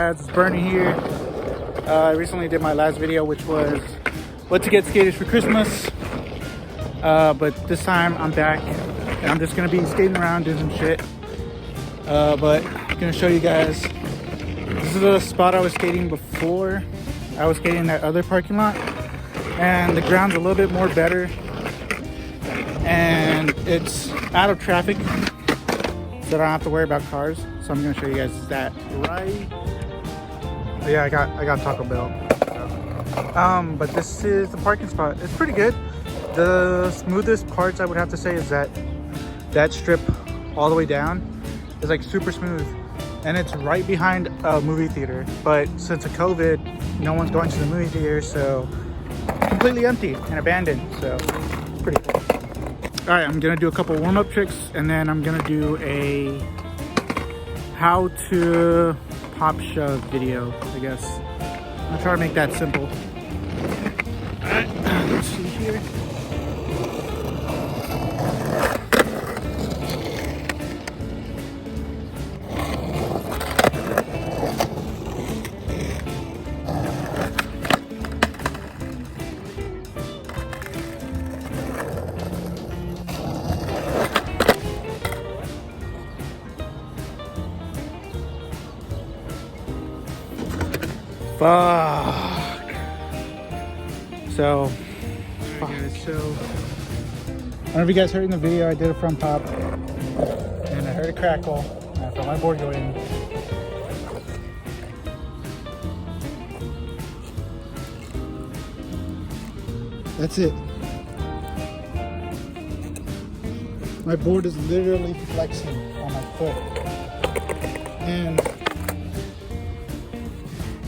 lads? It's Bernie here. I recently did my last video, which was what to get skaters for Christmas. But this time I'm back and I'm just gonna be skating around doing some shit. But I'm gonna show you guys. This is a spot I was skating before. I was skating in that other parking lot, and the ground's a little bit more better, and it's out of traffic, so I don't have to worry about cars. So I'm gonna show you guys that right. Oh, yeah, I got Taco Bell. So. But this is the parking spot. It's pretty good. The smoothest parts I would have to say is that strip all the way down is like super smooth, and it's right behind a movie theater. But since of COVID, no one's going to the movie theater, so completely empty and abandoned. So pretty cool. All right, I'm gonna do a couple warm-up tricks, and then I'm gonna do a how to pop shove video, I guess. I'll try to make that simple. All right, let's see here. Fuck. So, guys, so I don't know if you guys heard in the video, I did a front pop and I heard a crackle and I felt my board go in. That's it. My board is literally flexing on my foot, and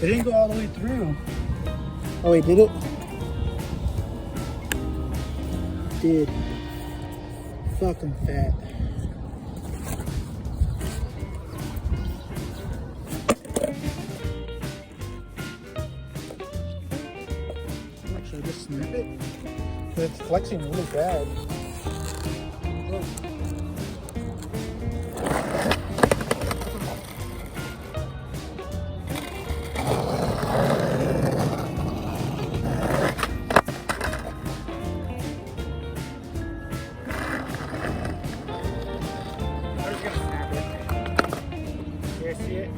it didn't go all the way through. Oh wait, did it? Did. Fuck, I'm fat. Actually, just snap it. It's flexing really bad. Look. See it?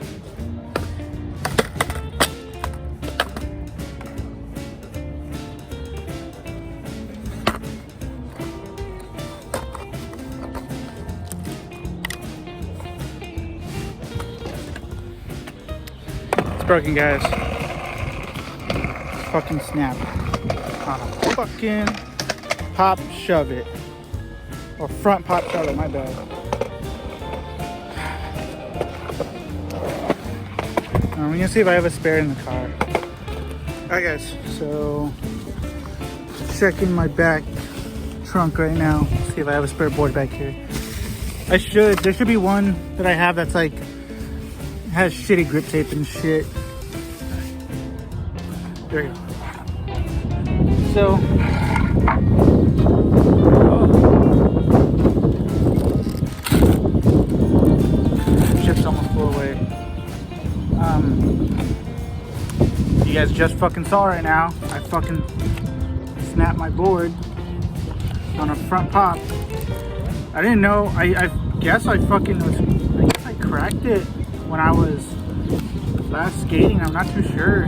It's broken, guys. Fucking snap. Fucking pop shove it. Or front pop shove it, my bad. I'm gonna see if I have a spare in the car. Alright guys, so checking my back trunk right now. See if I have a spare board back here. There should be one that I have that's like has shitty grip tape and shit. There you go. So chips almost flew away. You guys just fucking saw right now, I fucking snapped my board on a front pop. I didn't know, I guess I cracked it when I was last skating. I'm not too sure.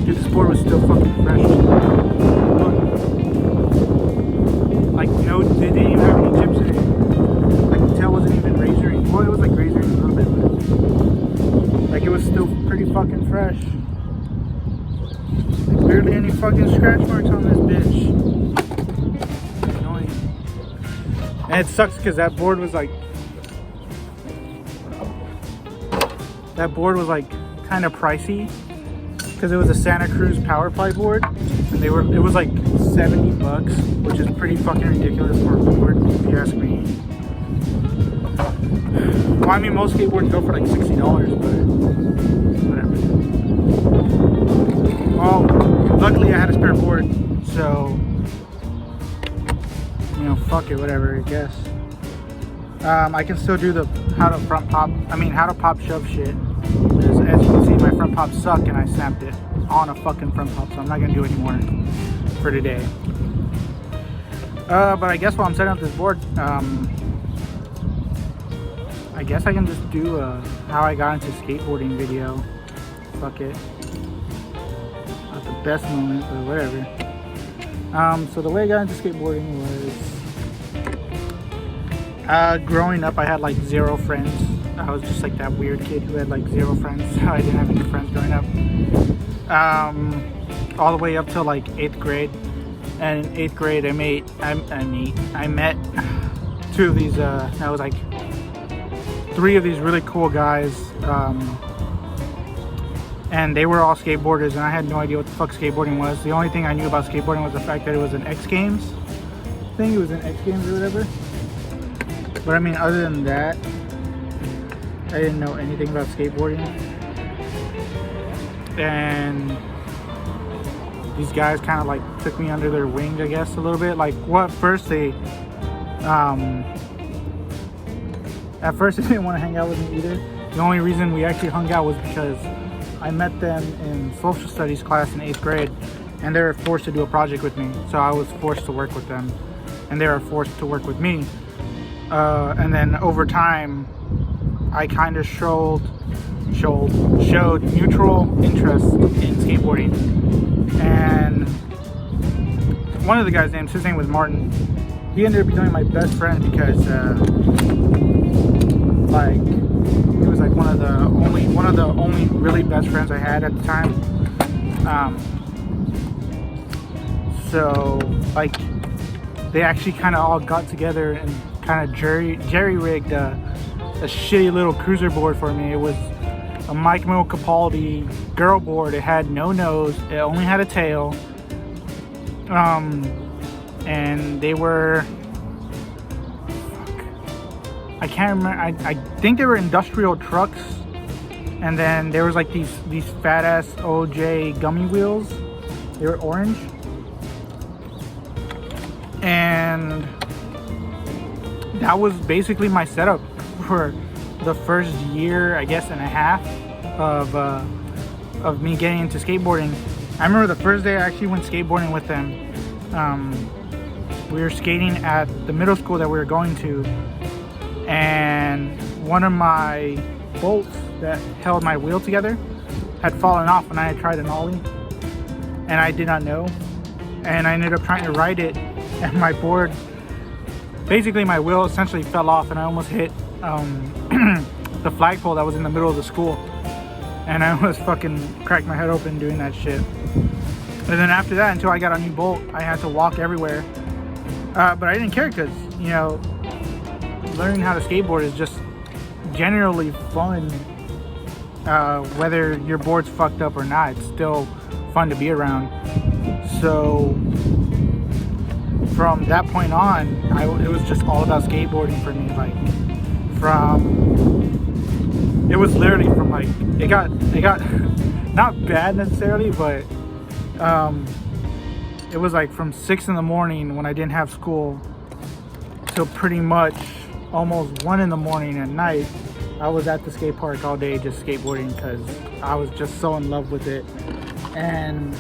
Dude, this board was still fucking fresh. Like, no, they didn't even have any chips in it. Like, the tail wasn't even razoring. Well, it was like razoring a little bit, but like, it was still pretty fucking fresh. Like, barely any fucking scratch marks on this bitch. Annoying. And it sucks because that board was like kind of pricey, because it was a Santa Cruz power ply board, and it was like $70, which is pretty fucking ridiculous for a board, if you ask me. Well, I mean, most skateboards go for like $60, but whatever. Well, luckily I had a spare board, so, you know, fuck it, whatever, I guess. I can still do the how to pop shove shit. Because as you can see, my front pops suck and I snapped it on a fucking front pop, so I'm not gonna do it anymore for today. But I guess while I'm setting up this board, I guess I can just do how I got into skateboarding video. Fuck it. Not the best moment, but whatever. So the way I got into skateboarding was growing up I had like 0 friends. I was just like that weird kid who had like 0 friends. I didn't have any friends growing up. All the way up till like 8th grade. And in 8th grade I met 2 of these, I was like 3 of these really cool guys. And they were all skateboarders, and I had no idea what the fuck skateboarding was. The only thing I knew about skateboarding was the fact that it was an X Games thing. It was an X Games or whatever. But I mean, other than that, I didn't know anything about skateboarding. And these guys kind of like took me under their wing, I guess, a little bit. Like, well, at first they didn't want to hang out with me either. The only reason we actually hung out was because I met them in social studies class in 8th grade, and they were forced to do a project with me. So I was forced to work with them, and they were forced to work with me. And then over time, I kind of showed mutual interest in skateboarding. And one of the guys' names, his name was Martin. He ended up becoming my best friend because, like, he was like one of the only really best friends I had at the time. So like, they actually kind of all got together and kind of jerry-rigged a shitty little cruiser board for me. It was a Mike Mill Capaldi girl board. It had no nose. It only had a tail. And they were, I can't remember. I think they were industrial trucks. And then there was like these fat ass OJ gummy wheels. They were orange. And that was basically my setup for the first year, I guess, and a half of me getting into skateboarding. I remember the first day I actually went skateboarding with them. We were skating at the middle school that we were going to, and one of my bolts that held my wheel together had fallen off when I had tried an ollie, and I did not know, and I ended up trying to ride it, and my board, basically my wheel essentially fell off, and I almost hit the flagpole that was in the middle of the school, and I was fucking cracked my head open doing that shit. And then after that, until I got a new bolt, I had to walk everywhere, but I didn't care because, you know, learning how to skateboard is just generally fun. Whether your board's fucked up or not, it's still fun to be around. So from that point on, it was just all about skateboarding for me. Like, it was literally from like, it got not bad necessarily, but it was like from 6 in the morning when I didn't have school till pretty much almost 1 in the morning at night. I was at the skate park all day just skateboarding because I was just so in love with it. And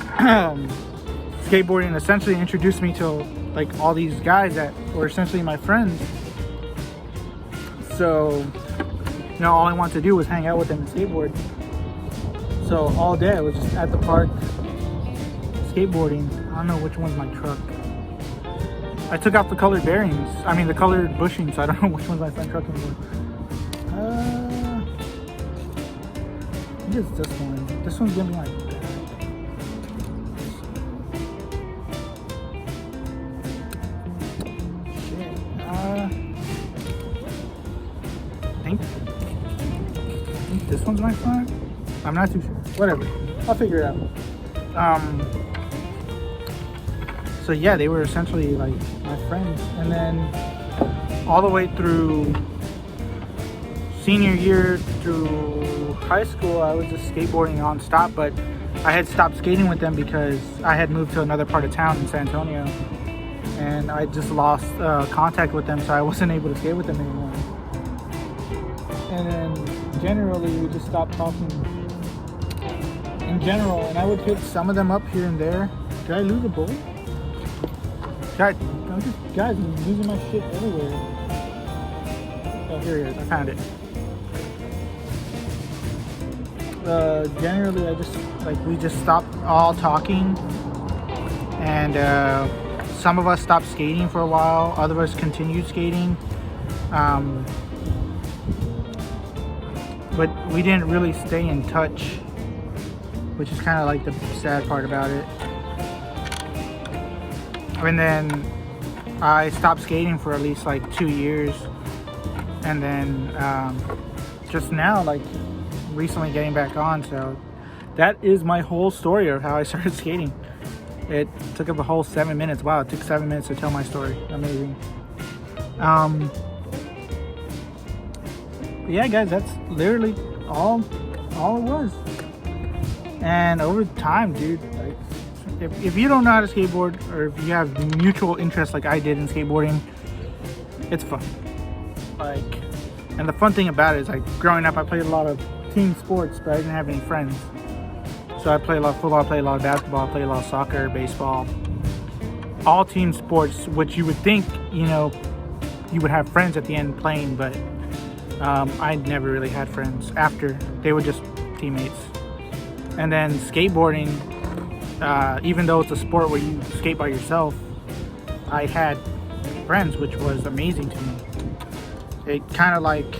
skateboarding essentially introduced me to like all these guys that were essentially my friends. So, you know, all I wanted to do was hang out with them and skateboard. So all day I was just at the park skateboarding. I don't know which one's my truck. I took out the colored bearings. I mean the colored bushings, so I don't know which one's my front truck anymore. I think it's this one. This one's gonna be like back. Shit. I think this one's my front. I'm not too sure. Whatever. I'll figure it out. So yeah, they were essentially like my friends, and then all the way through senior year through high school, I was just skateboarding non-stop, but I had stopped skating with them because I had moved to another part of town in San Antonio, and I just lost contact with them, so I wasn't able to skate with them anymore. And then generally we just stopped talking in general, and I would hit some of them up here and there. Did I lose a bowl? Guys, I'm losing my shit everywhere. Oh, here it is. I found it. Generally, we just stopped all talking, and some of us stopped skating for a while. Other of us continued skating, but we didn't really stay in touch, which is kind of like the sad part about it. And then I stopped skating for at least like 2 years, and then just now, like, recently getting back on. So that is my whole story of how I started skating. It took up a whole 7 minutes. Wow, it took 7 minutes to tell my story. Amazing. Yeah, guys, that's literally all it was. And over time, dude, like, if you don't know how to skateboard, or if you have mutual interest like I did in skateboarding, it's fun. Like, and the fun thing about it is, like, growing up I played a lot of team sports, but I didn't have any friends. So I played a lot of football, I played a lot of basketball, I played a lot of soccer, baseball, all team sports, which you would think, you know, you would have friends at the end playing, but I never really had friends after. They were just teammates. And then skateboarding, even though it's a sport where you skate by yourself, I had friends, which was amazing to me. It kind of like,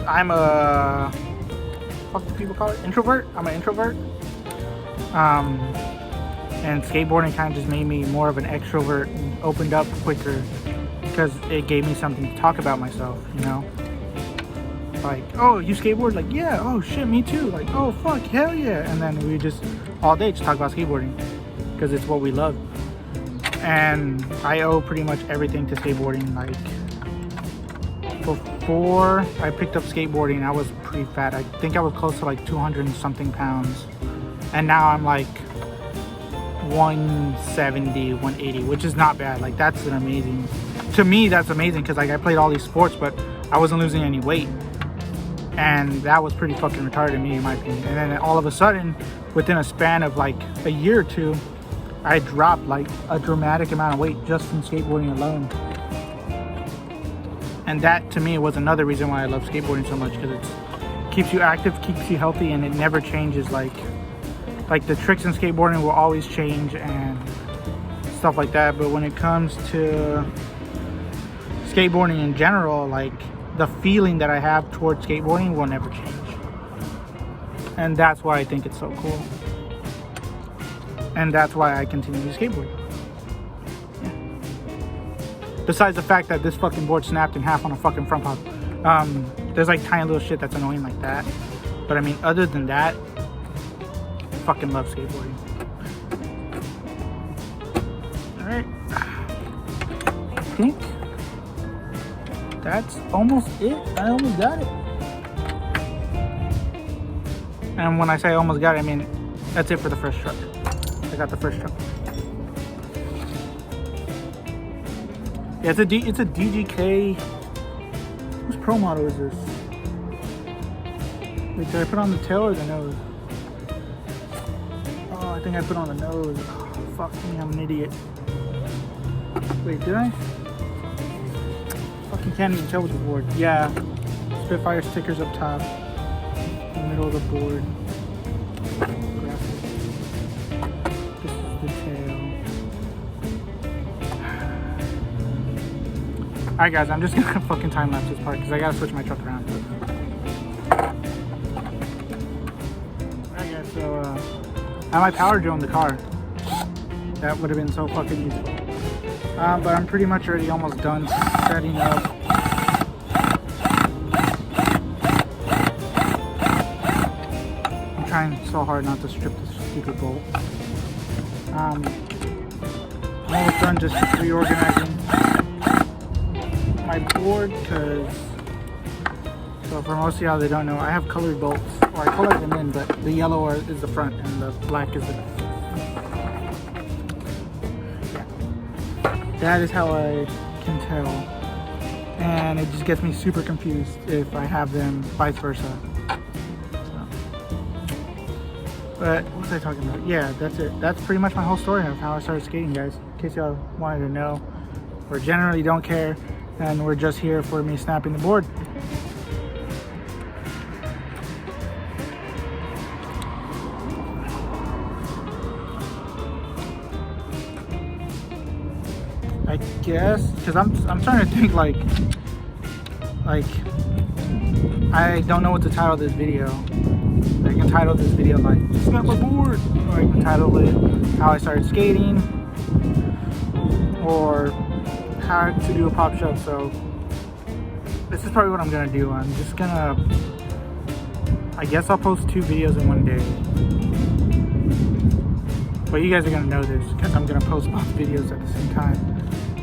I'm a, what do people call it? Introvert? I'm an introvert. And skateboarding kind of just made me more of an extrovert and opened up quicker, because it gave me something to talk about myself, you know? Like, oh, you skateboard? Like, yeah. Oh shit, me too. Like, oh fuck, hell yeah. And then we just all day just talk about skateboarding, because it's what we love. And I owe pretty much everything to skateboarding. Like, before I picked up skateboarding, I was pretty fat. I think I was close to like 200 and something pounds, and now I'm like 170, 180, which is not bad. Like, that's an amazing, to me that's amazing, because like I played all these sports, but I wasn't losing any weight. And that was pretty fucking retarded to me, in my opinion. And then all of a sudden, within a span of like a year or two, I dropped like a dramatic amount of weight just from skateboarding alone. And that, to me, was another reason why I love skateboarding so much, because it keeps you active, keeps you healthy, and it never changes. Like the tricks in skateboarding will always change and stuff like that. But when it comes to skateboarding in general, like, the feeling that I have towards skateboarding will never change. And that's why I think it's so cool. And that's why I continue to skateboard. Yeah. Besides the fact that this fucking board snapped in half on a fucking front pop. There's like tiny little shit that's annoying like that. But I mean, other than that, I fucking love skateboarding. Alright. I think that's almost it. I almost got it. And when I say almost got it, I mean that's it for the first truck. I got the first truck. Yeah, it's a DGK. Whose pro model is this? Wait, did I put on the tail or the nose? Oh, I think I put on the nose. Oh, fuck me, I'm an idiot. Wait, did I? You can't even tell with the board. Yeah, Spitfire stickers up top, in the middle of the board. This is the tail. Alright guys, I'm just gonna fucking time lapse this part, because I gotta switch my truck around. Alright guys, so I have my power drill in the car. That would have been so fucking useful. But I'm pretty much already almost done setting up. I'm trying so hard not to strip this stupid bolt. I'm almost done just reorganizing my board, because, so for most of y'all that don't know, I have colored bolts, or I colored them in, but the yellow is the front and the black is the back. That is how I can tell. And it just gets me super confused if I have them vice versa. So. But what was I talking about? Yeah, that's it. That's pretty much my whole story of how I started skating, guys. In case y'all wanted to know, or generally don't care, and we're just here for me snapping the board. I guess because I'm starting to think like I don't know what to title this video. I can title this video like snap my board, or I can title it how I started skating, or how to do a pop shove. So this is probably what I'm gonna do. I'm just gonna, I guess I'll post 2 videos in one day. But you guys are gonna know this because I'm gonna post both videos at the same time.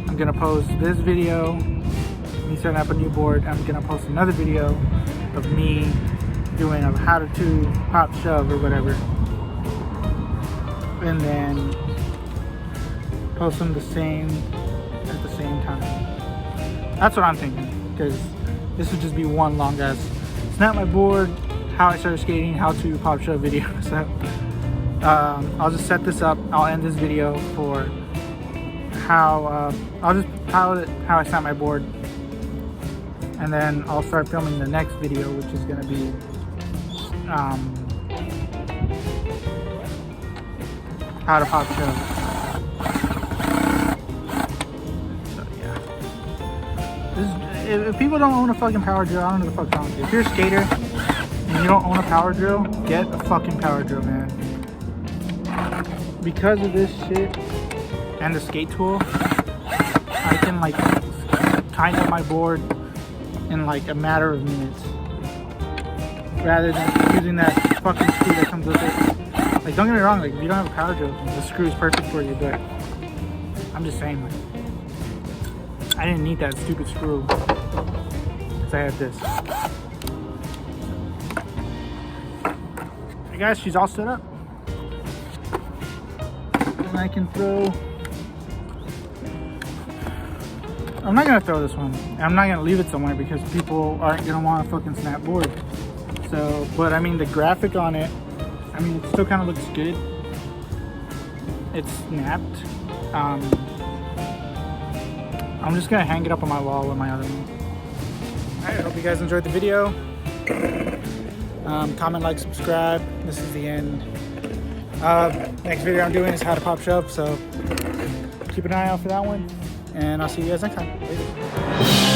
I'm gonna post this video, me setting up a new board. I'm gonna post another video of me doing a how to pop shove or whatever. And then post them at the same time. That's what I'm thinking, because this would just be one long ass snap my board, how I started skating, how to pop shove video. So I'll just set this up. I'll end this video for how I'll just title it how I snap my board, and then I'll start filming the next video, which is gonna be how to pop shove. So yeah, if people don't own a fucking power drill, I don't know the fuck's wrong with you. If you're a skater and you don't own a power drill, get a fucking power drill, man. Because of this shit and the skate tool, I can like tighten up my board in like a matter of minutes, rather than using that fucking screw that comes with it. Like, don't get me wrong, like if you don't have a power drill, the screw is perfect for you, but I'm just saying, like, I didn't need that stupid screw because I had this. Hey guys, she's all set up. And I can throw, I'm not gonna throw this one. I'm not gonna leave it somewhere because people aren't gonna want a fucking snap board. So, but I mean the graphic on it, I mean it still kind of looks good. It's snapped. I'm just gonna hang it up on my wall with my other one. Alright, I hope you guys enjoyed the video. Comment, like, subscribe. This is the end. Next video I'm doing is how to pop shove, so keep an eye out for that one, and I'll see you guys next time. Later.